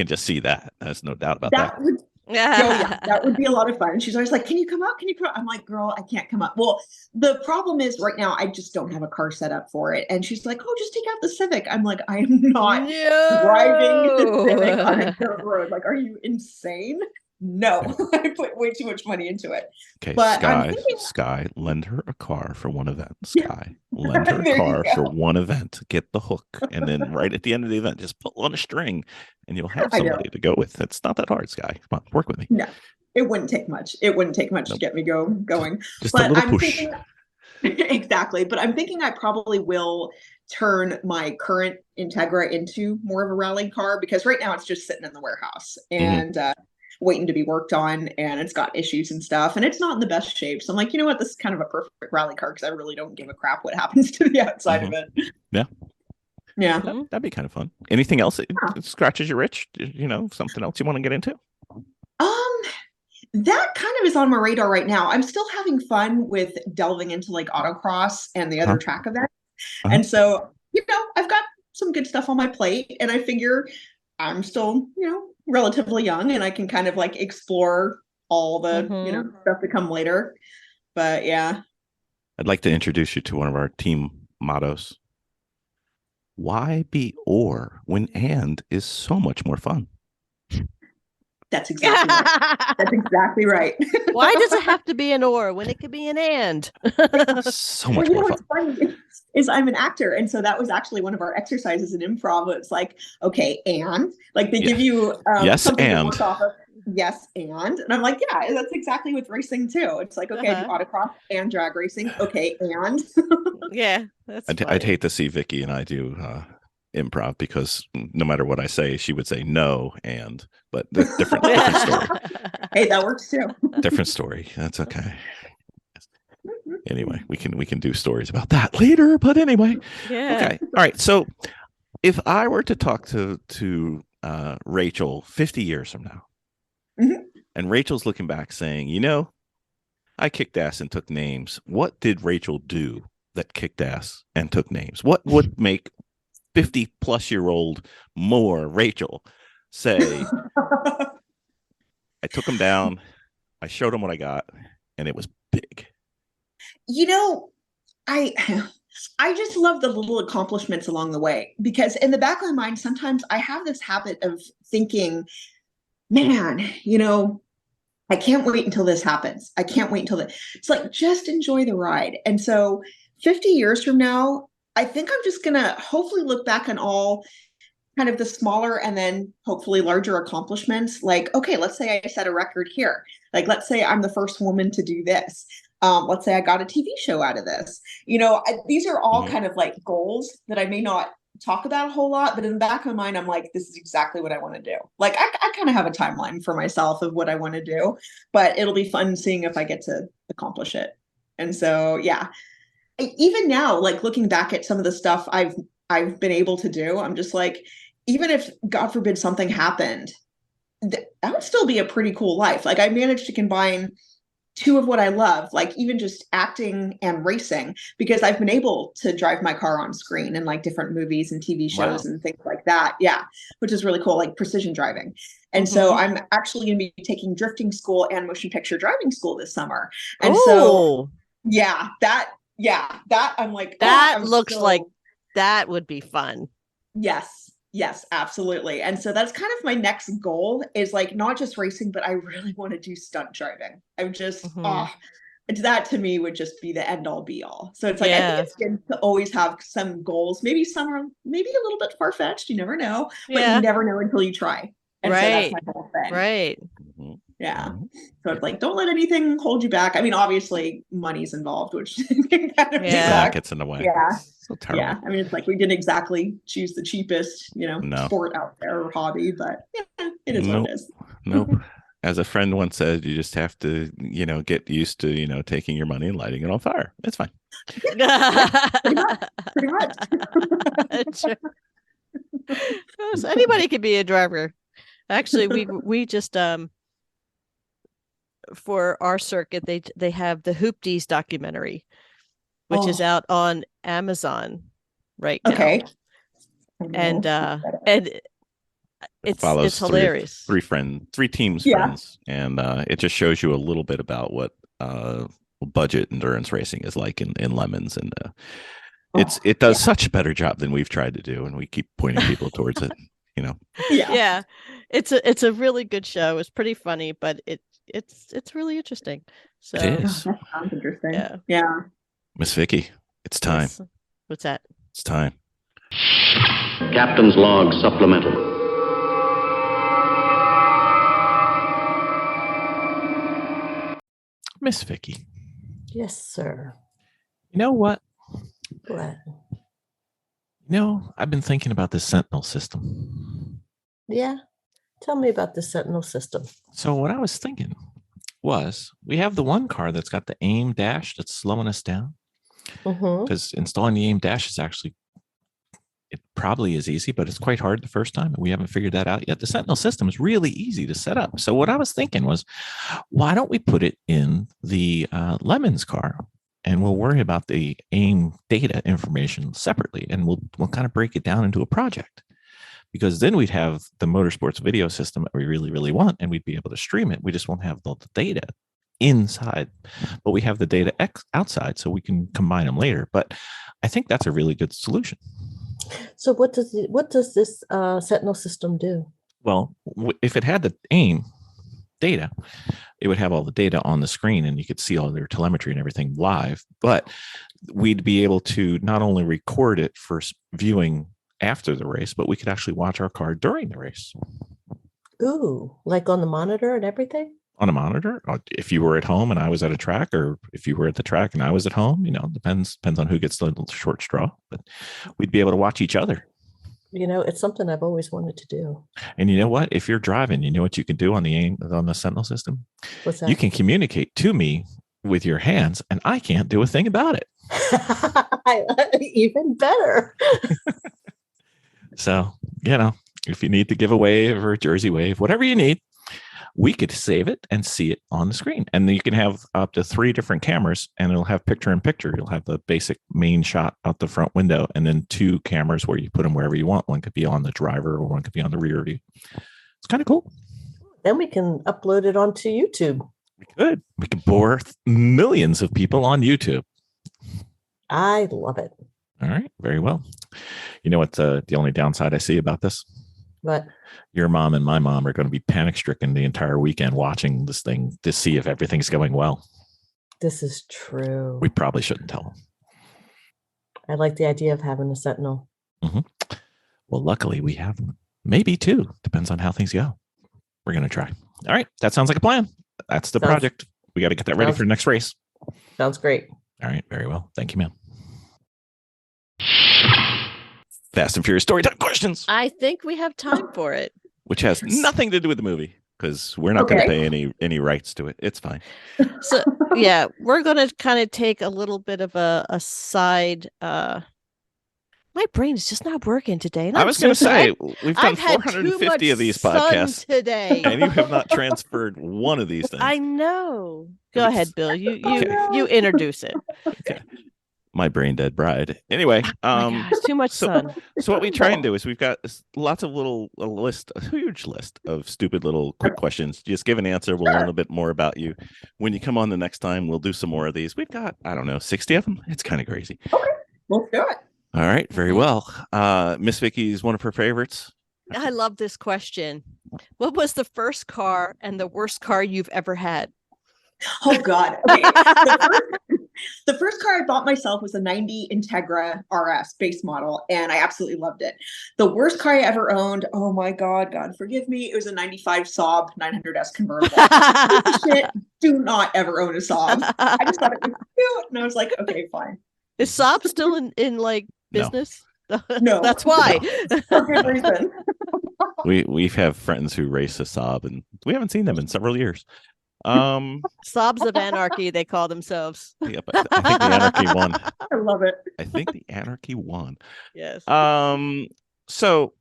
just see that. There's no doubt about that. That would be a lot of fun. And she's always like, can you come up? Can you come up? I'm like, girl, I can't come up. Well, the problem is right now, I just don't have a car set up for it. And she's like, oh, just take out the Civic. I'm like, I'm not driving the Civic on a dirt road. Like, are you insane? No, I put way too much money into it. Okay, But I'm Sky, lend her a car for one event. Yeah. Sky, lend her a There you car for go. one event. Get the hook, and then right at the end of the event, just pull on a string, and you'll have I know. somebody to go with. It's not that hard, Sky. Come on, work with me. No, it wouldn't take much. It wouldn't take much to Nope. get me going. Just a But little I'm push. thinking exactly. But I'm thinking I probably will turn my current Integra into more of a rally car, because right now it's just sitting in the warehouse and waiting to be worked on, and it's got issues and stuff, and it's not in the best shape. So I'm like, you know what, this is kind of a perfect rally car, because I really don't give a crap what happens to the outside of it. Yeah. Yeah. That'd be kind of fun. Anything else that scratches your itch? Something else you want to get into? That kind of is on my radar right now. I'm still having fun with delving into like autocross and the other track events. And so, I've got some good stuff on my plate, and I figure I'm still, relatively young, and I can kind of like explore all the, stuff to come later. But yeah. I'd like to introduce you to one of our team mottos. Why be or when and is so much more fun? That's exactly right. That's exactly right. Why does it have to be an or when it could be an and? So much more fun. What's funny is I'm an actor, and so that was actually one of our exercises in improv. It's like, okay, and like they give you yes, something and. to work off of. Yes, and I'm like, yeah, that's exactly with racing too. It's like, okay, I do autocross and drag racing. Okay, and yeah, that's. I'd hate to see Vicki and I do improv, because no matter what I say, she would say no, but different story. Hey, that works too. Different story. That's okay. Anyway, we can do stories about that later. But anyway, okay, all right. So, if I were to talk to Rachel 50 years from now, and Rachel's looking back saying, I kicked ass and took names. What did Rachel do that kicked ass and took names? What would make 50-plus-year-old more Rachel say, I took him down, I showed him what I got, and it was big? I just love the little accomplishments along the way, because in the back of my mind, sometimes I have this habit of thinking, man, I can't wait until this happens. I can't wait until it's like, just enjoy the ride. And so 50 years from now, I think I'm just going to hopefully look back on all kind of the smaller and then hopefully larger accomplishments. Like, okay, let's say I set a record here. Like, let's say I'm the first woman to do this. Let's say I got a TV show out of this. These are all kind of like goals that I may not talk about a whole lot, but in the back of my mind, I'm like, this is exactly what I want to do. Like, I kind of have a timeline for myself of what I want to do, but it'll be fun seeing if I get to accomplish it. And so, yeah, even now, like looking back at some of the stuff I've been able to do, I'm just like, even if God forbid something happened, that would still be a pretty cool life. Like, I managed to combine two of what I love, like even just acting and racing, because I've been able to drive my car on screen in like different movies and TV shows and things like that. Yeah, which is really cool, like precision driving. And so I'm actually going to be taking drifting school and motion picture driving school this summer. And so, that I'm like, that looks like that would be fun. Yes, absolutely. And so that's kind of my next goal, is like not just racing, but I really want to do stunt driving. I'm just, that to me would just be the end all be all. So it's like, I think it's good to always have some goals. Maybe some are maybe a little bit far-fetched. You never know, but you never know until you try. And so that's my whole thing. Right. Yeah. So it's like, don't let anything hold you back. I mean, obviously money's involved, which can kind of gets in the way. Yeah. So terrible. Yeah. I mean, it's like, we didn't exactly choose the cheapest, sport out there or hobby, but it is what it is. Nope. As a friend once said, you just have to, get used to, taking your money and lighting it on fire. It's fine. Pretty much. So anybody could be a driver. Actually, we just for our circuit, they have the Hoopties documentary, which is out on Amazon right now. Okay. And it's hilarious. Three teams friends, and it just shows you a little bit about what budget endurance racing is like in Lemons, and it does such a better job than we've tried to do, and we keep pointing people towards it. Yeah. It's a really good show. It's pretty funny, but it's really interesting. So It Oh, is. that sounds interesting. Yeah. Yeah. Miss Vicki, it's time. yes. What's that? It's time. Captain's log supplemental. Miss Vicki, Yes, sir. you know what? What? I've been thinking about this Sentinel system. Yeah. Tell me about the Sentinel system. So what I was thinking was we have the one car that's got the aim dash that's slowing us down, Mm-hmm. because installing the aim dash is actually, it probably is easy, but it's quite hard the first time. And we haven't figured that out yet. The Sentinel system is really easy to set up. So what I was thinking was, why don't we put it in the Lemons car, and we'll worry about the aim data information separately, and we'll kind of break it down into a project, because then we'd have the motorsports video system that we really, really want, and we'd be able to stream it. We just won't have the data inside, but we have the data outside, so we can combine them later. But I think that's a really good solution. So what does this Sentinel system do? Well, if it had the aim data, it would have all the data on the screen, and you could see all their telemetry and everything live. But we'd be able to not only record it for viewing after the race, but we could actually watch our car during the race Ooh, like on the monitor and everything? on a monitor. If you were at home and I was at a track, or if you were at the track and I was at home, depends on who gets the short straw, but we'd be able to watch each other. It's something I've always wanted to do. And you know what? If you're driving, you know what you can do on the Sentinel system? What's that? You can communicate to me with your hands, and I can't do a thing about it. Even better. So, if you need to give a wave or a Jersey wave, whatever you need, we could save it and see it on the screen. And then you can have up to 3 different cameras, and it'll have picture in picture. You'll have the basic main shot out the front window, and then 2 cameras where you put them wherever you want. One could be on the driver, or one could be on the rear view. It's kind of cool. Then we can upload it onto YouTube. We could bore millions of people on YouTube. I love it. All right. Very well. You know what the only downside I see about this? But Your mom and my mom are going to be panic stricken the entire weekend watching this thing to see if everything's going well. this is true. We probably shouldn't tell them. I like the idea of having a Sentinel. Mm-hmm. Well, luckily we have maybe 2. Depends on how things go. We're going to try. All right. That sounds like a plan. That's the project. We got to get that ready for the next race. Sounds great. All right. Very well. Thank you, ma'am. Fast and Furious story time questions, I think we have time for it. which has nothing to do with the movie, because we're not going to pay any rights to it. It's fine. So yeah, we're going to kind of take a little bit of a side. My brain is just not working today. I was going to say, we've done 450 of these podcasts today, and you have not transferred one of these things. I know. Go ahead, Bill. You introduce it. Okay. My brain dead bride. Anyway, Too much sun. So what we try and do is we've got lots of a huge list of stupid little quick questions. Just give an answer. We'll learn a bit more about you. When you come on the next time, we'll do some more of these. We've got, 60 of them. It's kind of crazy. Okay, let's do it. All right. Very well. Miss Vicki is one of her favorites. I love this question. What was the first car and the worst car you've ever had? Oh God. Okay. The first car I bought myself was a 90 Integra RS base model, and I absolutely loved it. The worst car I ever owned, oh my God, God forgive me, it was a 95 Saab 900S convertible. Shit, do not ever own a Saab. I just thought it was cute, and I was like, okay, fine. Is Saab still in like business? No. That's why. For good reason. We have friends who race a Saab, and we haven't seen them in several years. Saabs of Anarchy, they call themselves. Yeah, but I think the Anarchy won. I love it. I think the Anarchy won. Yes. So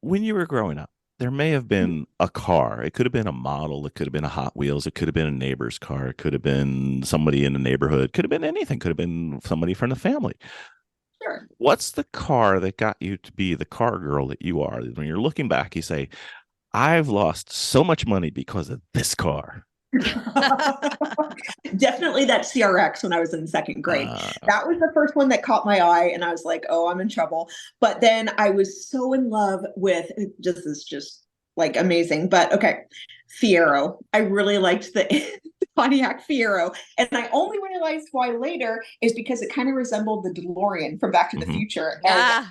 when you were growing up, there may have been a car. It could have been a model. It could have been a Hot Wheels. It could have been a neighbor's car. It could have been somebody in the neighborhood. Could have been anything. Could have been somebody from the family. Sure. What's the car that got you to be the car girl that you are? When you're looking back, you say, I've lost so much money because of this car. Definitely that CRX when I was in 2nd grade. That was the first one that caught my eye, and I was like, oh, I'm in trouble. But then I was so in love with, this is just like amazing. But okay, Fiero. I really liked the Pontiac Fiero. And I only realized why later is because it kind of resembled the DeLorean from Back to the Future. And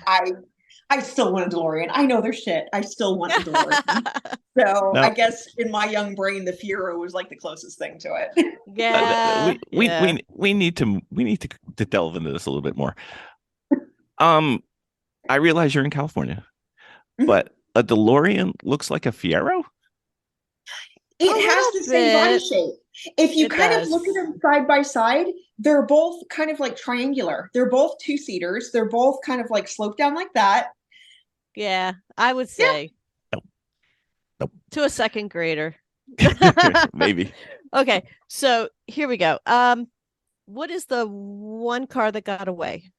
I still want a DeLorean. I know they're shit. I still want a DeLorean. So Now, I guess in my young brain, the Fiero was like the closest thing to it. Yeah. we need to delve into this a little bit more. I realize you're in California, but a DeLorean looks like a Fiero. It has the same body shape. If you kind of look at them side by side, they're both kind of like triangular. They're both 2-seaters. They're both kind of like sloped down like that. Yeah, I would say. Nope. To a second grader. Maybe. Okay, so here we go. What is the one car that got away?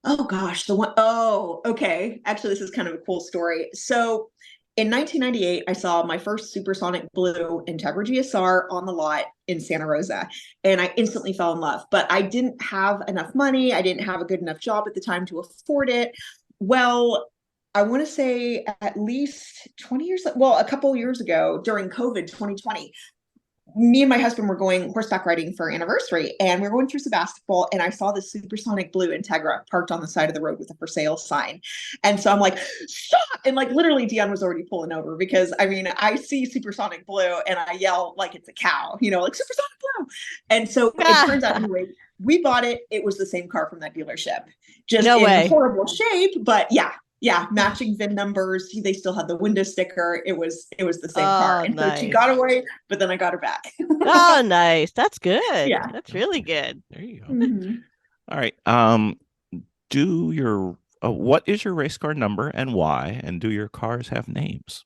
Oh gosh, the one oh okay. Actually, this is kind of a cool story. So in 1998, I saw my first supersonic blue Integra GSR on the lot in Santa Rosa, and I instantly fell in love. But I didn't have enough money. I didn't have a good enough job at the time to afford it. Well, I want to say at least 20 years, well, a couple years ago during COVID 2020, me and my husband were going horseback riding for our anniversary, and we were going through Sebastopol, and I saw this supersonic blue Integra parked on the side of the road with a for sale sign. And so I'm like, stop! And like literally Dion was already pulling over because I mean, I see supersonic blue and I yell like it's a cow, you know, like supersonic blue. And so it turns out anyway, we bought it. It was the same car from that dealership, just in horrible shape, but yeah, matching VIN numbers. They still had the window sticker. It was the same car. And so she got away, but then I got her back. Oh, nice. That's good. Yeah. That's really good. There you go. Mm-hmm. All right. Do your what is your race car number and why? And do your cars have names?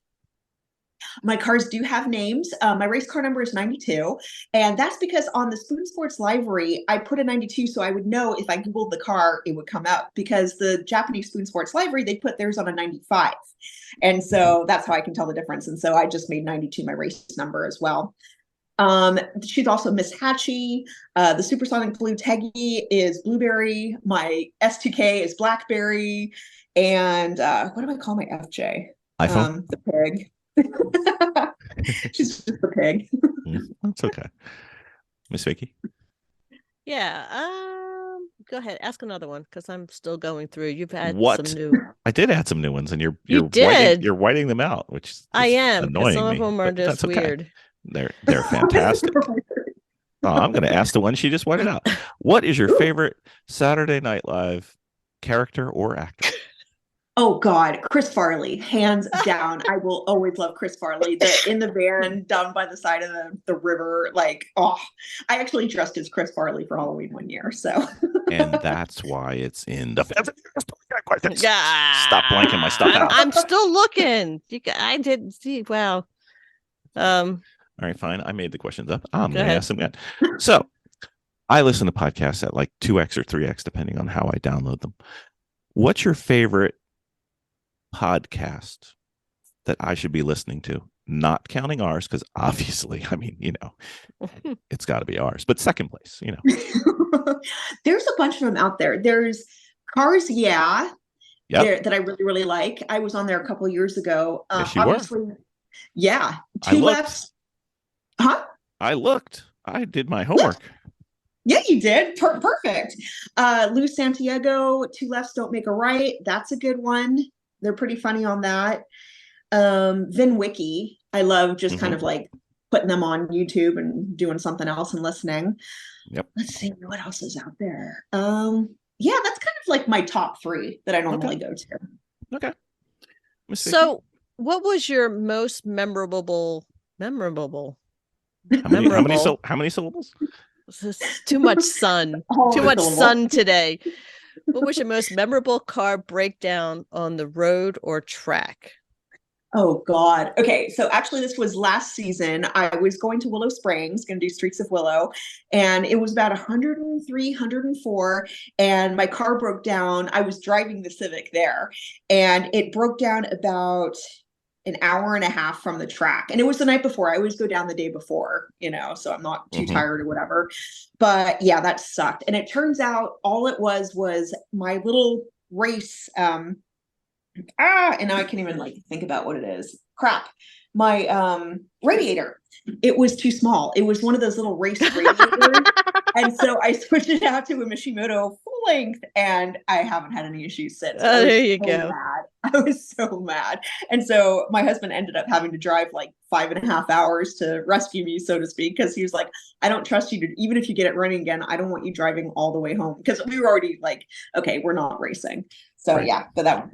My cars do have names. My race car number is 92. And that's because on the Spoon Sports livery, I put a 92 so I would know if I Googled the car, it would come up. Because the Japanese Spoon Sports livery, they put theirs on a 95. And so that's how I can tell the difference. And so I just made 92 my race number as well. She's also Miss Hatchie. The supersonic blue Teggy is Blueberry. My S2K is Blackberry. And what do I call my FJ? iPhone? The pig. She's just a pig. That's okay. Miss Vicki? Yeah. Go ahead. Ask another one because I'm still going through. You've had What? some new. I did add some new ones, and you're did. whiting them out, which is I am. annoying. Some of me, them are just that's okay. weird. They're fantastic. I'm going to ask the one she just whited out. What is your favorite Saturday Night Live character or actor? Oh God, Chris Farley, hands down. I will always love Chris Farley. In the van down by the side of the river, like, oh, I actually dressed as Chris Farley for Halloween one year. So, and that's why it's in the questions. Yeah. Stop blanking my stuff out. I'm still looking. I didn't see. Wow. All right, fine. I made the questions up. I'm going to ahead. ask them again. So, I listen to podcasts at like 2x or 3x, depending on how I download them. What's your favorite podcast that I should be listening to? Not counting ours, because obviously, I mean, you know, it's got to be ours. But second place, you know. There's a bunch of them out there. There's Cars, yeah, that I really, really like. I was on there a couple of years ago. Yes, you obviously, were. Yeah. Two lefts. Huh? I looked. I did my homework. Yeah, you did. Perfect. Lou Santiago, Two Lefts Don't Make a Right. That's a good one. They're pretty funny on that. Then Wiki. I love just kind of like putting them on YouTube and doing something else and listening. Yep. Let's see what else is out there. Yeah, that's kind of like my top 3 that I normally go to. Okay. So, what was your most memorable? How many syllables? Too much sun. Too much sun today. What was your most memorable car breakdown on the road or track? Oh God. Okay. So actually this was last season. I was going to Willow Springs, going to do Streets of Willow. And it was about 103, 104. And my car broke down. I was driving the Civic there. And it broke down about an hour and a half from the track. And it was the night before. I always go down the day before, you know, so I'm not too tired or whatever. But yeah, that sucked. And it turns out all it was my little race and now I can't even like think about what it is. Crap. My radiator. It was too small. It was one of those little race radiators. And so I switched it out to a Mishimoto full length, and I haven't had any issues since. Oh, there you go. Mad. I was so mad. And so my husband ended up having to drive like 5.5 hours to rescue me, so to speak, because he was like, I don't trust you to, even if you get it running again, I don't want you driving all the way home. Because we were already like, okay, we're not racing. So yeah, but that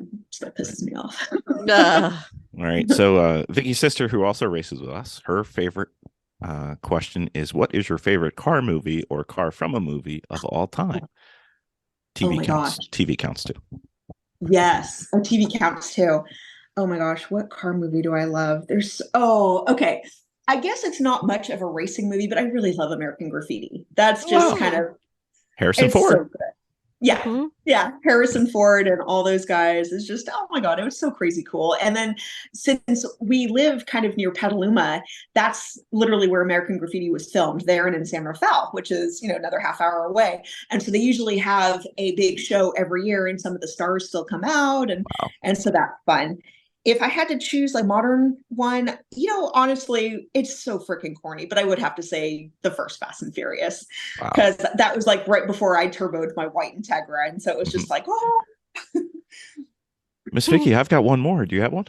pisses me off. All right. So Vicky's sister, who also races with us, her favorite question is, what is your favorite car movie or car from a movie of all time? TV counts. Gosh. TV counts too. Yes. Oh, TV counts too. Oh my gosh. What car movie do I love? Okay. I guess it's not much of a racing movie, but I really love American Graffiti. That's just kind of Harrison Ford. So good. Yeah. Mm-hmm. Yeah. Harrison Ford and all those guys is just, oh my God, it was so crazy cool. And then since we live kind of near Petaluma, that's literally where American Graffiti was filmed, there and in San Rafael, which is, another half hour away. And so they usually have a big show every year, and some of the stars still come out. And so that's fun. If I had to choose a modern one, honestly, it's so freaking corny, but I would have to say the first Fast and Furious, because that was like right before I turboed my white Integra. And so it was just like, oh. Miss Vicki, I've got one more. Do you have one?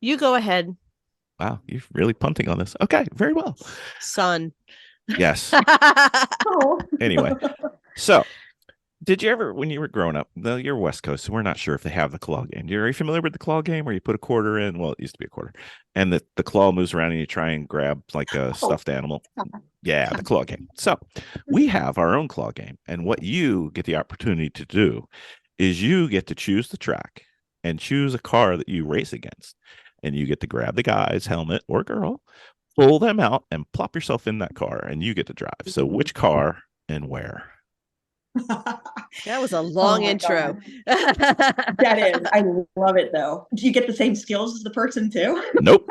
You go ahead. Wow, you're really punting on this. Okay, very well. Son. Yes. Anyway, so did you ever, when you were growing up, you're West Coast, so we're not sure if they have the claw game. Are you familiar with the claw game where you put a quarter in? Well, it used to be a quarter. And the claw moves around and you try and grab like a stuffed animal. Yeah, the claw game. So we have our own claw game. And what you get the opportunity to do is you get to choose the track and choose a car that you race against. And you get to grab the guy's helmet or girl, pull them out, and plop yourself in that car, and you get to drive. So which car and where? That was a long intro. That is. I love it though. Do you get the same skills as the person too? Nope.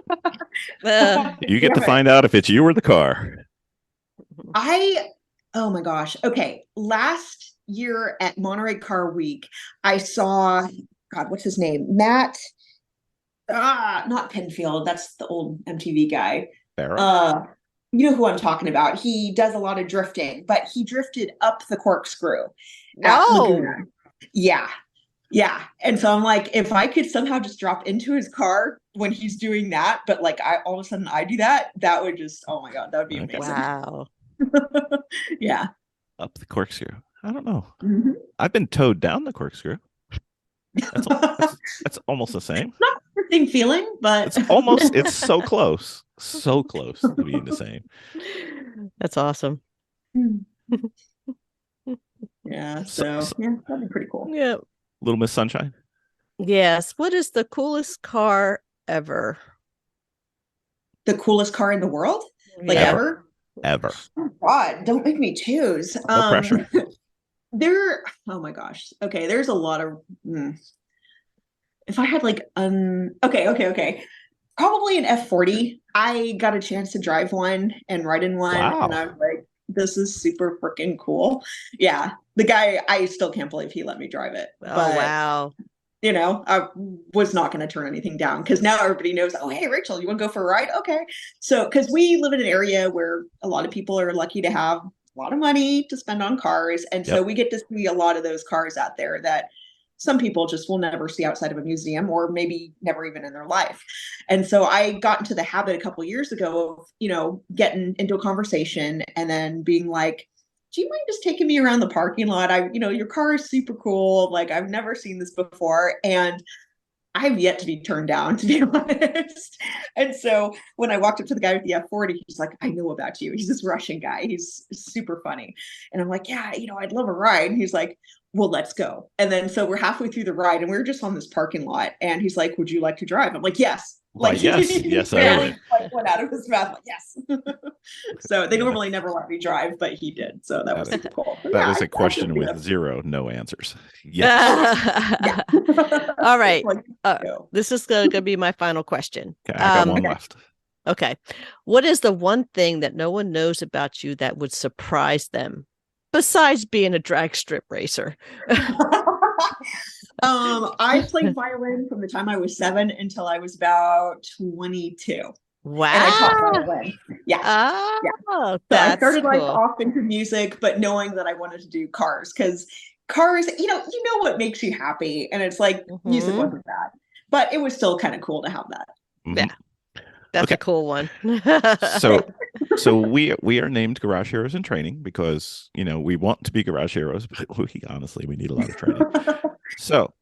You get to find out if it's you or the car. Oh my gosh. Okay. Last year at Monterey Car Week, I saw, God, what's his name? Matt. Not Penfield. That's the old MTV guy. You know who I'm talking about. He does a lot of drifting, but he drifted up the corkscrew at Laguna. Yeah. Yeah. And so I'm like, if I could somehow just drop into his car when he's doing that, but like all of a sudden I do that, that would just, oh my God, that would be amazing. Wow. Yeah. Up the corkscrew. I don't know. Mm-hmm. I've been towed down the corkscrew. That's almost the same. Not the same feeling, but it's so close to being the same. That's awesome. Yeah, so yeah, that'd be pretty cool. Yeah. Little Miss Sunshine. Yes. What is the coolest car ever? The coolest car in the world? Like ever? Ever. Oh God, don't make me choose. No pressure. Oh my gosh. Okay, there's a lot of if I had like okay. Probably an F40. I got a chance to drive one and ride in one. Wow. And I'm like, this is super freaking cool. Yeah. The guy, I still can't believe he let me drive it. Oh, but, wow. I was not going to turn anything down because now everybody knows, oh, hey, Rachel, you want to go for a ride? Okay. So, because we live in an area where a lot of people are lucky to have a lot of money to spend on cars. And so we get to see a lot of those cars out there that some people just will never see outside of a museum or maybe never even in their life. And so I got into the habit a couple of years ago of, getting into a conversation and then being like, do you mind just taking me around the parking lot? Your car is super cool. Like, I've never seen this before. And I've yet to be turned down, to be honest. And so when I walked up to the guy with the F40, he's like, I know about you. He's this Russian guy. He's super funny. And I'm like, yeah, I'd love a ride. And he's like, well, let's go. And then so we're halfway through the ride and we're just on this parking lot. And he's like, would you like to drive? I'm like, yes. Like, yes, I would. Like, went out of his mouth, like, yes. So they normally never let me drive, but he did. So that was super cool. That was a question with no answers. Yes. All right. This is going to be my final question. Okay, I got one left. Okay. What is the one thing that no one knows about you that would surprise them, besides being a drag strip racer? I played violin from the time I was 7 until I was about 22. Wow. And I taught violin. Yeah. Oh, So that's I started life cool. off into music, but knowing that I wanted to do cars, because cars, you know what makes you happy. And it's like music wasn't that, but it was still kind of cool to have that. Yeah. That's a cool one. So we are named Garage Heroes in Training because, you know, we want to be Garage Heroes, but we need a lot of training. So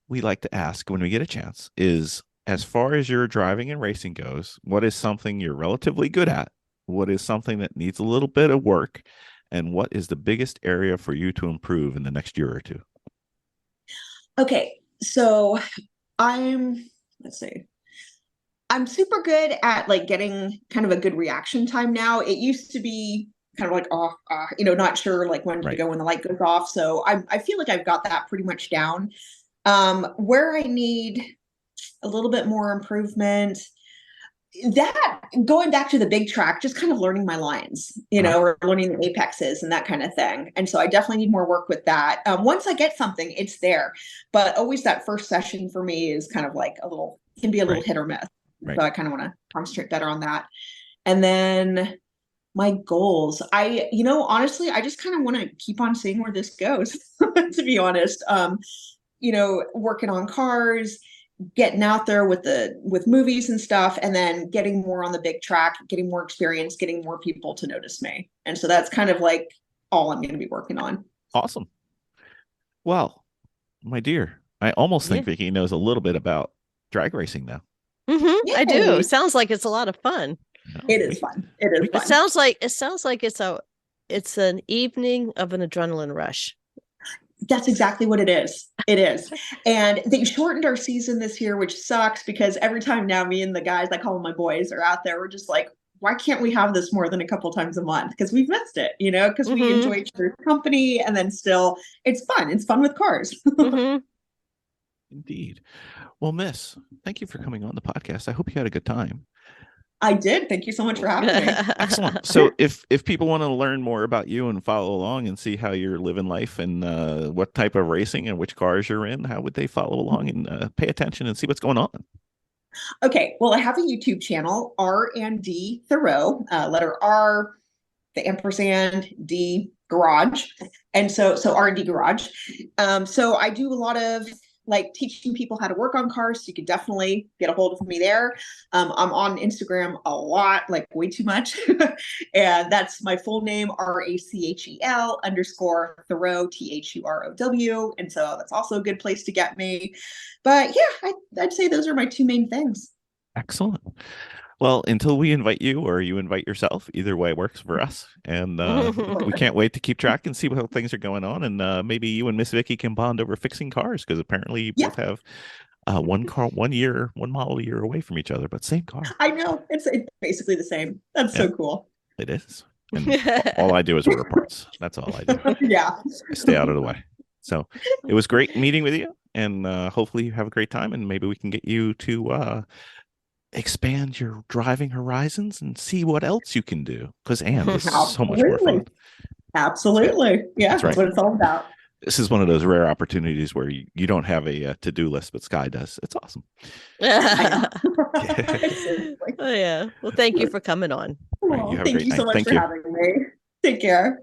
we like to ask when we get a chance is, as far as your driving and racing goes, what is something you're relatively good at? What is something that needs a little bit of work? And what is the biggest area for you to improve in the next year or two? Okay, so let's see. I'm super good at like getting kind of a good reaction time now. It used to be kind of like, not sure like when to go when the light goes off. So I feel like I've got that pretty much down. Where I need a little bit more improvement, that going back to the big track, just kind of learning my lines, or learning the apexes and that kind of thing. And so I definitely need more work with that. Once I get something, it's there, but always that first session for me is kind of like can be a little hit or miss. Right. So I kind of want to concentrate better on that. And then my goals, honestly, I just kind of want to keep on seeing where this goes, to be honest. Working on cars, getting out there with movies and stuff, and then getting more on the big track, getting more experience, getting more people to notice me. And so that's kind of like all I'm going to be working on. Awesome. Well, my dear, I almost think Vicki knows a little bit about drag racing now. I do. Sounds like it's a lot of fun. No, it is fun. It is fun. It sounds like it's an evening of an adrenaline rush. That's exactly what it is. It is. And they shortened our season this year, which sucks because every time now me and the guys, I call them my boys, are out there, we're just like, why can't we have this more than a couple times a month? Because we've missed it, because we enjoy each other's company, and then still it's fun. It's fun with cars. Indeed. Well, Miss, thank you for coming on the podcast. I hope you had a good time. I did. Thank you so much for having me. Excellent. So if people want to learn more about you and follow along and see how you're living life and what type of racing and which cars you're in, how would they follow along and pay attention and see what's going on? Okay. Well, I have a YouTube channel, R&D Thurow, letter R, the ampersand, D, garage. And so R&D garage. So I do a lot of like teaching people how to work on cars. So you can definitely get a hold of me there. I'm on Instagram a lot, like way too much. And that's my full name, RACHEL _ Thurow, THUROW. And so that's also a good place to get me. But yeah, I'd say those are my two main things. Excellent. Well, until we invite you or you invite yourself, either way works for us. And we can't wait to keep track and see how things are going on. And maybe you and Miss Vicki can bond over fixing cars, because apparently you both have one model year away from each other, but same car. I know. It's basically the same. That's so cool. It is. And all I do is order parts. That's all I do. Yeah. I stay out of the way. So it was great meeting with you. And hopefully you have a great time. And maybe we can get you to expand your driving horizons and see what else you can do, because is so much more fun. Absolutely. Yeah, that's what it's all about. This is one of those rare opportunities where you don't have a to-do list, but Sky does. It's awesome. Oh yeah. Well, thank you for coming on. Right, thank you so much for having me. Take care.